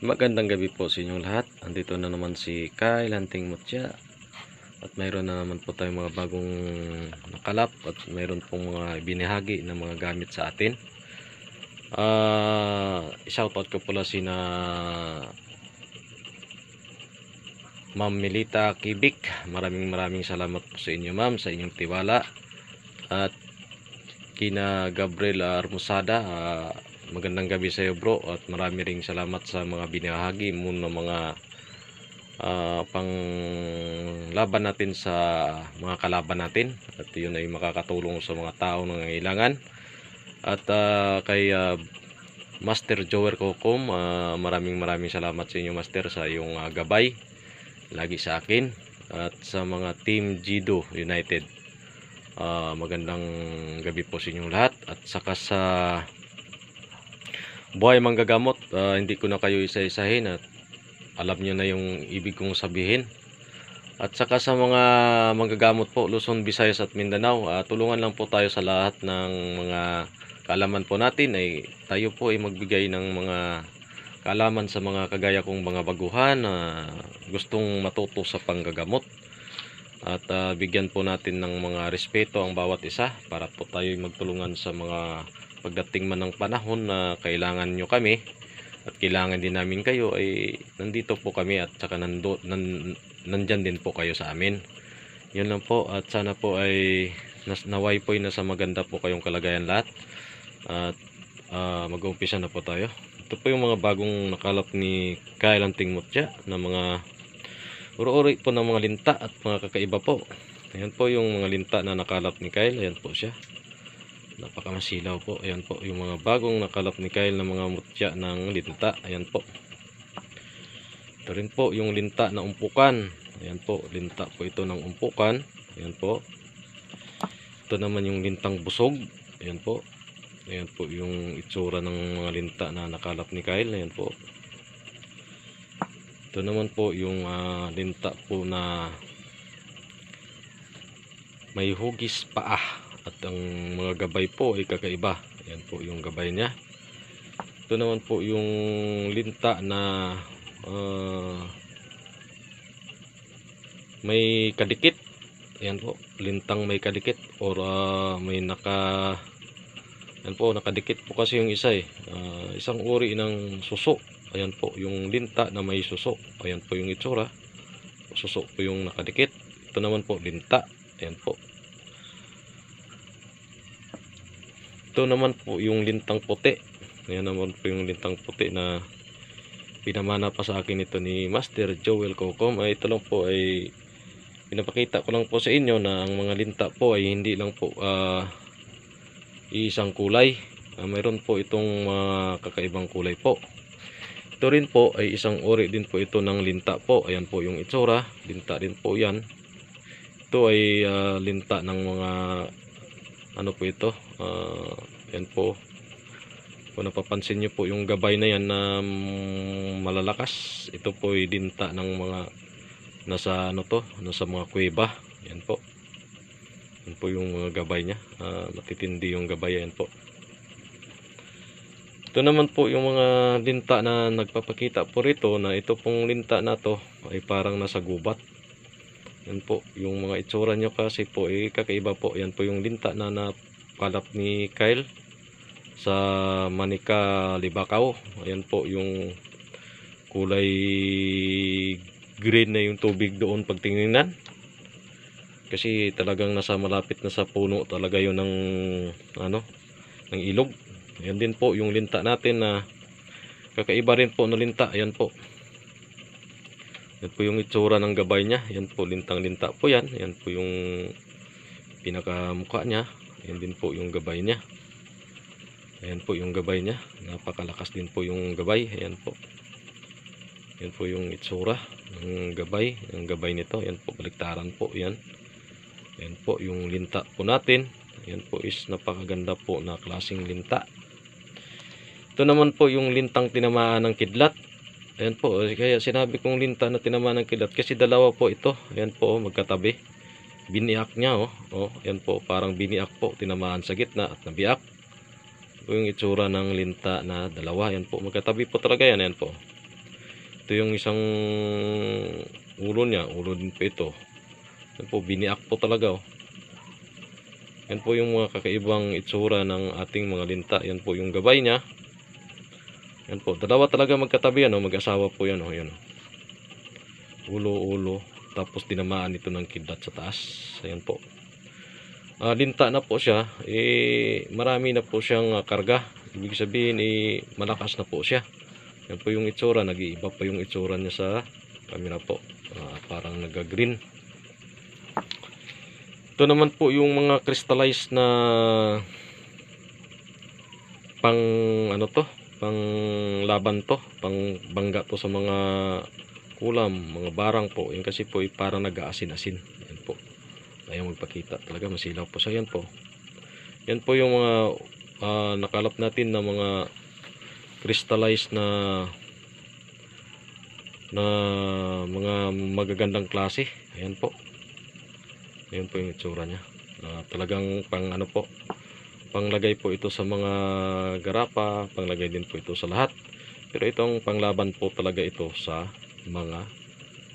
Magandang gabi po sa inyong lahat. Andito na naman si Kyle Hunting Mutya. At mayroon na naman po tayong mga bagong nakalap at mayroon pong mga binahagi na mga gamit sa atin. Shoutout ko pala sina Ma'am Melita Kibik. Maraming salamat po sa inyo, ma'am, sa inyong tiwala. At kina Gabriel Armusada, magandang gabi sa iyo, bro, at marami ring salamat sa mga binahagi mo ng mga pang laban natin sa mga kalaban natin, at yun ay makakatulong sa mga tao na nangangailangan. At kay Master Jower Kokom, maraming salamat sa inyo, Master, sa iyong gabay lagi sa akin, at sa mga Team Jido United. Magandang gabi po sa inyong lahat. At saka sa buhay manggagamot, hindi ko na kayo isa-isahin at alam nyo na yung ibig kong sabihin. At saka sa mga manggagamot po, Luzon, Visayas at Mindanao, tulungan lang po tayo sa lahat ng mga kaalaman po natin. Ay tayo po ay magbigay ng mga kaalaman sa mga kagaya kong mga baguhan na gustong matuto sa panggagamot. At bigyan po natin ng mga respeto ang bawat isa para po tayo magtulungan sa mga pagdating man ng panahon na kailangan nyo kami at kailangan din namin kayo, ay nandito po kami at saka nandyan din po kayo sa amin. Yun lang po, at sana po ay naway po ay nasa maganda po kayong kalagayan lahat. At mag-uumpisa na po tayo. Ito po yung mga bagong nakalap ni Kyle Hunting Mutya na mga uri-uri po ng mga linta at mga kakaiba po. Ayan po yung mga linta na nakalap ni Kyle. Ayan po siya, napakamasilaw po. Ayan po yung mga bagong nakalap ni Kyle na mga mutya ng linta. Ayan po. Ito rin po yung linta na umpukan. Ayan po, linta po ito ng umpukan. Ayan po. Ito naman yung lintang busog. Ayan po. Ayan po yung itsura ng mga linta na nakalap ni Kyle. Ayan po. Ito naman po yung linta po na may hugis paa at ang mga gabay po ay kakaiba. Ayan po yung gabay niya. Ito naman po yung linta na may kadikit. Ayan po, lintang may kadikit or may ayan po, nakadikit po kasi yung isa isang uri ng suso. Ayan po yung linta na may suso. Ayan po yung itsura, suso po yung nakadikit. Ito naman po linta. Ayan po. Ito naman po yung lintang puti. Ayan naman po yung lintang puti na pinamana pa sa akin ito ni Master Joel Kokom. Ito lang po ay pinapakita ko lang po sa inyo na ang mga linta po ay hindi lang po isang kulay. Mayroon po itong kakaibang kulay po. Ito rin po ay isang uri din po ito ng linta po. Ayan po yung itsura, linta din po yan. Ito ay linta ng mga ano po ito, yan po. Kung napapansin nyo po yung gabay na yan na malalakas, ito po ay linta ng mga nasa nasa mga kuweba. Yan po. Yan po yung mga gabay nya, matitindi yung gabay. Yan po. Ito naman po yung mga linta na nagpapakita po rito na ito pong linta na to ay parang nasa gubat. Yan po yung mga itsura nyo kasi po ay kakaiba po. Yan po yung linta na nakalap ni Kyle sa Manika, Libakaw. Ayan po yung kulay green na yung tubig doon pagtingnan. Kasi talagang nasa malapit na sa puno talaga yun ng ng ilog. Ayan din po yung linta natin na kakaiba rin po na linta. Ayan po. Yan po yung itsura ng gabay niya. Yan po, lintang linta po yan. Yan po yung pinakamukha niya. Yan din po yung gabay niya. Ayan po yung gabay niya. Napakalakas din po yung gabay. Ayan po. Yan po yung itsura ng gabay. Ang gabay nito. Yan po, baliktaran po. Yan. Yan po yung linta po natin. Yan po is napakaganda po na klaseng linta. Ito naman po yung lintang tinamaan ng kidlat. Ayan po, kaya sinabi kong linta na tinamaan ng kidlat kasi dalawa po ito. Ayan po, magkatabi. Biniak niya, ayan po, parang biniak po, tinamaan sa gitna at nabiak. Ito yung itsura ng linta na dalawa. Ayan po, magkatabi po talaga yan. Ayan po. Ito yung isang ulo niya, ulo din po ito. Yan po, biniak po talaga, oh. Yan po yung mga kakaibang itsura ng ating mga linta. Yan po yung gabay niya. Yan po, dalawa talaga magkatabi yan, oh. Mag-asawa po yan, oh. Yan, oh. Ulo-ulo, tapos tinamaan ito ng kidlat sa taas. Ayan po. Linta na po siya, marami na po siyang karga. Ibig sabihin, malakas na po siya. Yan po yung itsura, nag-iiba pa yung itsura niya sa camera po. Parang nag-green. Ito naman po yung mga crystallized na pang ano to, pang laban to, pang bangga to sa mga kulam, mga barang po. Yan kasi po parang nag-aasin-asin. Yan po. Ayaw magpakita. Talaga masilaw po. So yan po. Yan po yung mga nakalap natin na mga crystallized na mga magagandang klase. Ayan po. Ayan po yung itsura niya. Talagang pang ano po, panglagay po ito sa mga garapa, panglagay din po ito sa lahat. Pero itong panglaban po talaga ito sa mga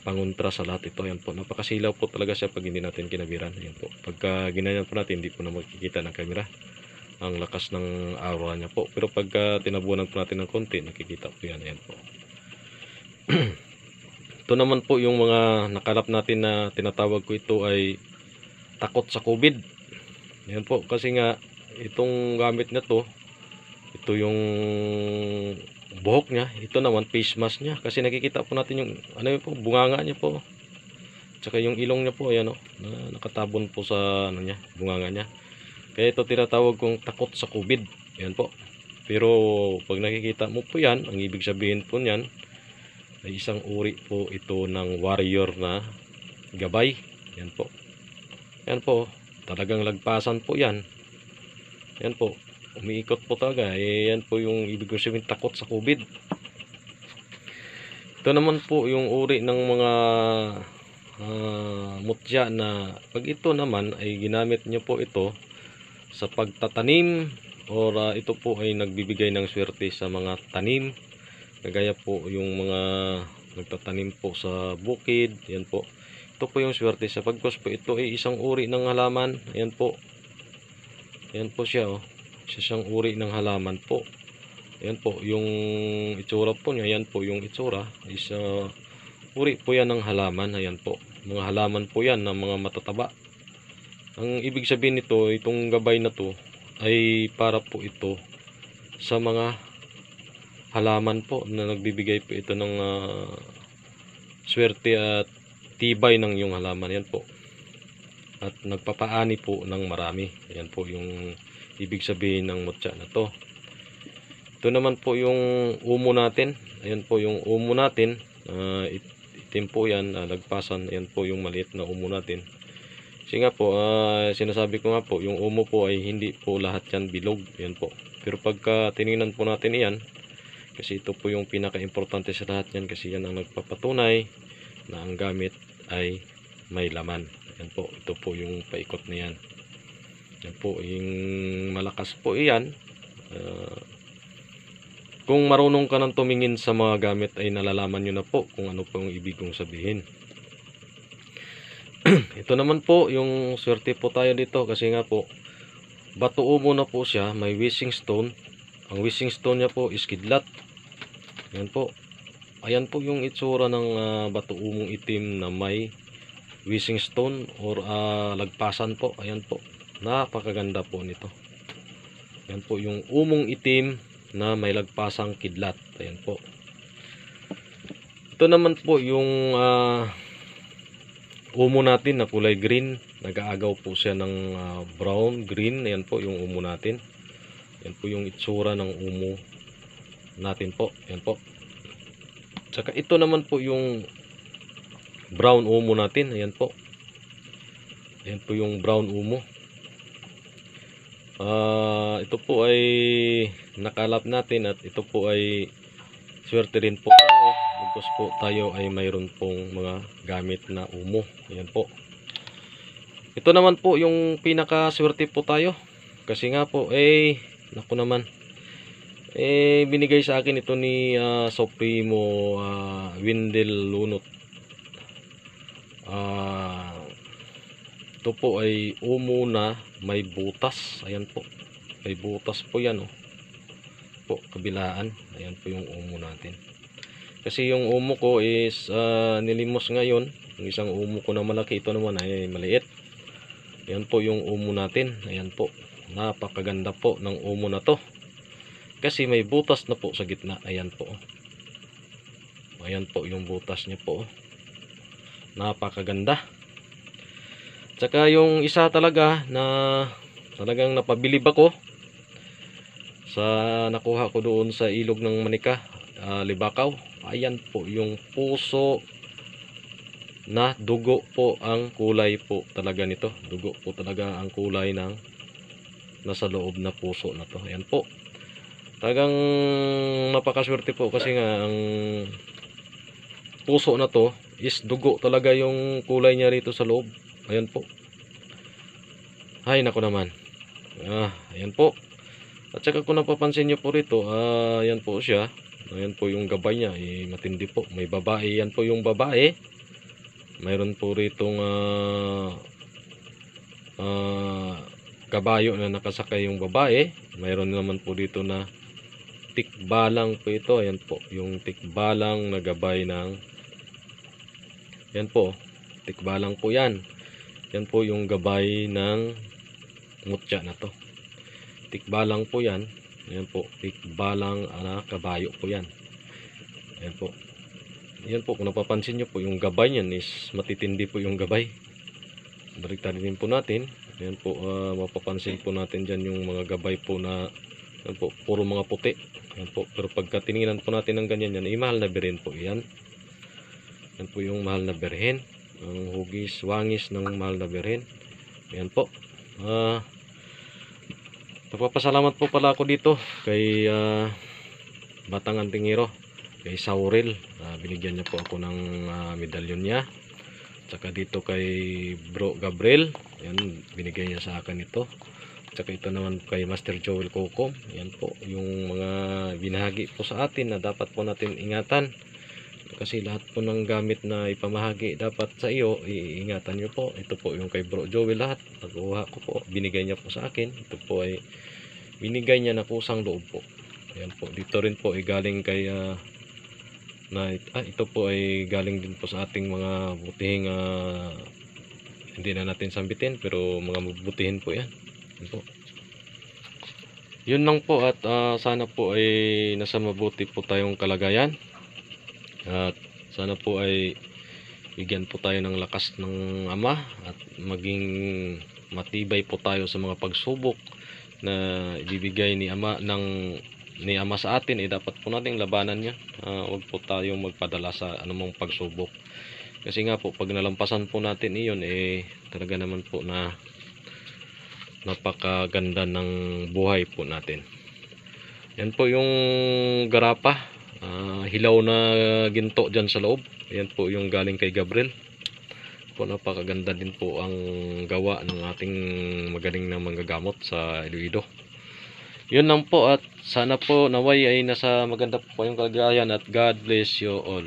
pangontra sa lahat ito. Ayan po, napakasilaw po talaga siya pag hindi natin kinabiran. Ayan po, pagka ginanyan po natin, hindi po na makikita ng camera ang lakas ng aura niya po. Pero pagka tinabunan po natin ng konti, nakikita po yan. Ayan po. Ito naman po yung mga nakalap natin na tinatawag ko, ito ay takot sa COVID. Ayan po, kasi nga itong gamit na to, ito yung buhok niya, ito naman face mask niya, kasi nakikita po natin yung ano yun po, bunganga niya po, tsaka yung ilong niya po, ayan o, na nakatabon po sa ano niya, bunganga niya. Kaya ito tinatawag kong takot sa COVID. Ayan po. Pero pag nakikita mo po yan, ang ibig sabihin po niyan ay isang uri po ito ng warrior na gabay. Ayan po. Ayan po, talagang lagpasan po yan. Ayan po, umiikot po talaga. Ayan po yung ibig sabihin takot sa COVID. Ito naman po yung uri ng mga mutya na pag ito naman ay ginamit nyo po ito sa pagtatanim, or ito po ay nagbibigay ng swerte sa mga tanim, kagaya po yung mga nagtatanim po sa bukid. Yan po, ito po yung swerte sa pagkos po. Ito ay isang uri ng halaman. Ayan po, ayan po siya, oh. Siyang uri ng halaman po. Ayan po yung itsura po niya. Ayan po yung itsura, isa uri po yan ng halaman. Ayan po, mga halaman po yan ng mga matataba. Ang ibig sabihin nito, itong gabay na to ay para po ito sa mga halaman po na nagbibigay po ito ng swerte at tibay ng yung halaman. Yan po. At nagpapaani po ng marami. Yan po yung ibig sabihin ng mutya na to. Ito naman po yung umo natin. Ayan po yung umo natin. Itim po yan, lagpasan. Ayan po yung maliit na umo natin. Kasi nga po, sinasabi ko nga po, yung umo po ay hindi po lahat yan bilog. Yan po. Pero pagka tinignan po natin iyan, kasi ito po yung pinaka-importante sa lahat yan, kasi yan ang nagpapatunay na ang gamit ay may laman. Yan po, ito po yung paikot na yan. Yan po, yung malakas po iyan. Kung marunong ka nang tumingin sa mga gamit ay nalalaman nyo na po kung ano po yung ibig kong sabihin. Ito naman po yung swerte po tayo dito, kasi nga po bato umo na po siya, may wishing stone. Ang wishing stone niya po is kidlat. Ayan po, ayan po yung itsura ng bato umong itim na may wishing stone or lagpasan po. Ayan po, napakaganda po nito. Ayan po yung umong itim na may lagpasang kidlat. Ayan po. Ito naman po yung umo natin na kulay green, nag-aagaw po siya ng brown, green. Ayan po yung umo natin. Ayan po yung itsura ng umo natin po. Ayan po. Tsaka ito naman po yung brown umo natin. Ayan po. Ayan po yung brown umo. Ito po ay nakalap natin at ito po ay swerte rin po. Bukos po tayo ay mayroon pong mga gamit na umo. Ayan po. Ito naman po yung pinaka swerte po tayo. Kasi nga po naku naman, Binigay sa akin ito ni Supremo Windel Lunot. Ito po ay umo na may butas. Ayan po. May butas po yan, oh. Po, kabilaan. Ayan po yung umo natin. Kasi yung umo ko is nilimos ngayon. Yung isang umo ko na malaki, ito naman ay maliit. Ayan po yung umo natin. Ayan po. Napakaganda po ng umo na to. Kasi may butas na po sa gitna. Ayan po. Ayan po yung butas niya po. Napakaganda. Tsaka yung isa talaga na talagang napabilib ako sa nakuha ko doon sa ilog ng Manika, Libakaw. Ayan po yung puso na dugo po ang kulay po talaga nito. Dugo po talaga ang kulay ng nasa loob na puso na to. Ayan po. Talagang napakaswerte po kasi nga ang puso na to is dugo talaga yung kulay niya rito sa loob. Ayan po. Ay nako naman. Ayan po. At saka kung napapansin nyo po rito, ayan po siya. Ayan po yung gabay niya, matindi po. May babae, yan po yung babae. Mayroon po ritong kabayo na nakasakay yung babae. Mayroon naman po dito na tikbalang po ito. Ayan po, yung tikbalang na gabay ng, yan po, tikbalang po yan. Yan po yung gabay ng mutya na to. Tikbalang po yan. Ayan po, tikbalang kabayo po yan. Ayan po. Ayan po, kung napapansin nyo po, yung gabay niyan is matitindi po yung gabay. Baliktarin din po natin. Ayan po, mapapansin po natin dyan yung mga gabay po na, ayan po, puro mga puti. Ayan po, pero pagka tiningnan po natin ng ganyan yan, mahal na birhen po yan. Ayan po yung mahal na birhen. Ang hugis, wangis ng mahal na birhen. Ayan po. Nagpapasalamat po pala ako dito kay Batang Antingero, kay Sauril. Binigyan niya po ako ng medalyon niya. Tsaka dito kay Bro Gabriel, yan, binigay niya sa akin ito. Tsaka ito naman kay Master Joel Coco. Yan po yung mga binahagi po sa atin na dapat po natin ingatan. Kasi lahat po ng gamit na ipamahagi dapat sa iyo, iingatan nyo po. Ito po yung kay Bro Joel lahat. Nakuha ko po, binigay niya po sa akin. Ito po ay binigay niya na kusang loob po. Ayan po, dito rin po ay galing kay ito po ay galing din po sa ating mga butihing hindi na natin sambitin, pero mga butihin po yan. Ayan po. Yun lang po, at sana po ay nasa mabuti po tayong kalagayan. At sana po ay bigyan po tayo ng lakas ng Ama at maging matibay po tayo sa mga pagsubok na ibibigay ni Ama sa atin. Dapat po nating labanan yan. Huwag po tayong magpadala sa anumang pagsubok. Kasi nga po, pag nalampasan po natin iyon, talaga naman po na napakaganda ng buhay po natin. Yan po yung garapa. Hilaw na ginto dyan sa loob. Ayan po yung galing kay Gabriel. Po, napakaganda din po ang gawa ng ating magaling na manggagamot sa Iloilo. Yun lang po, at sana po naway ay nasa maganda po yung kalagayan, at God bless you all.